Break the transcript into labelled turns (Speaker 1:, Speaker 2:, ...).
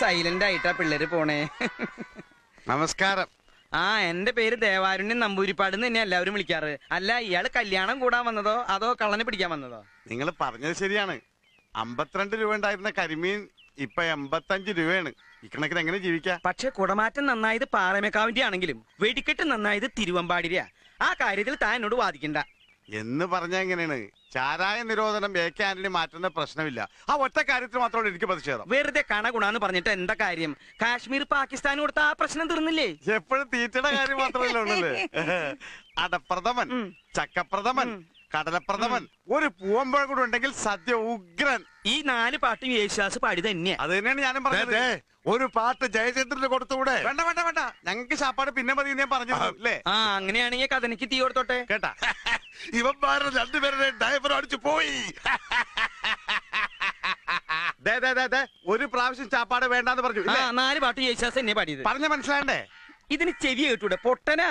Speaker 1: Silent ആയിട്ടാ പിള്ളേര് പോണേ.
Speaker 2: നമസ്കാരം.
Speaker 1: ആ, എന്റെ പേര് ദേവാരുണ്യൻ നമ്പൂരിപ്പാട് തന്നെ എല്ലാവരും വിളിക്കാറ്. അല്ല, ഇയാള് കല്യാണം കൂടാൻ വന്നതോ അതോ കള്ളനെ പിടിക്കാൻ വന്നതോ?
Speaker 2: നിങ്ങൾ പറഞ്ഞത് ശരിയാണ്. 52 രൂപ ഉണ്ടായിരുന്ന കരിമീൻ ഇപ്പൊ 85 രൂപയാണ്. ഇക്കണക്കിന് എങ്ങനെ ജീവിക്കാം?
Speaker 1: പക്ഷെ കുടമാറ്റം നന്നായത് പാറമേക്കാവിന്റെ ആണെങ്കിലും വെടിക്കെട്ട് നന്നായത് തിരുവമ്പാടിരിയാ. ആ കാര്യത്തിൽ താൻ എന്നോട് വാദിക്കണ്ട.
Speaker 2: എന്ന് പറഞ്ഞ എങ്ങനെയാണ്? ചാരായ നിരോധനം AK ആന്റണി മാറ്റുന്ന പ്രശ്നമില്ല. ആ ഒറ്റ കാര്യത്തിൽ മാത്രമാണ് എനിക്ക് പ്രതിഷേധം.
Speaker 1: വെറുതെ കണ ഗുണാന്ന് പറഞ്ഞിട്ട് എന്താ കാര്യം? കാശ്മീർ പാകിസ്ഥാൻ കൊടുത്ത ആ പ്രശ്നം തീർന്നില്ലേ?
Speaker 2: എപ്പോഴും തീറ്റയുടെ കാര്യം മാത്രമല്ല ഉള്ളല്ലേ. അടപ്രഥമൻ, ചക്കപ്രഥമൻ, കടലപ്രഥമൻ, ഒരു പൂവമ്പഴം കൂടെ ഉണ്ടെങ്കിൽ സദ്യ ഉഗ്രൻ.
Speaker 1: ഈ 4 പാട്ടും യേശുദാസ് പാടി തന്നെയാ.
Speaker 2: അത് തന്നെയാണ് ഞാനും പറഞ്ഞത്.
Speaker 3: ഒരു പാട്ട് ജയചന്ദ്രന് കൊടുത്തുകൂടെ?
Speaker 2: വേണ്ട വേണ്ട വേണ്ട, ഞങ്ങൾക്ക് ശാപ്പാട് പിന്നെ മതി ഞാൻ പറഞ്ഞു അല്ലേ.
Speaker 1: ആ, അങ്ങനെയാണെങ്കിൽ കഥനിക്ക് തീ കൊടുത്തോട്ടെ
Speaker 2: കേട്ടാ.
Speaker 3: ഇവന്മാരുടെ രണ്ടുപേരുടെ ഡ്രൈവർ അടിച്ചു പോയി.
Speaker 2: ഒരു പ്രാവശ്യം ചാപ്പാട് വേണ്ടാന്ന് പറഞ്ഞു.
Speaker 1: 4 പാട്ട് യേശുദാസ് തന്നെ പാടിയത്.
Speaker 2: പറഞ്ഞ മനസ്സിലാണ്ടേ?
Speaker 1: ഇതിന് ചെവി കേട്ടൂടെ പൊട്ടനാ.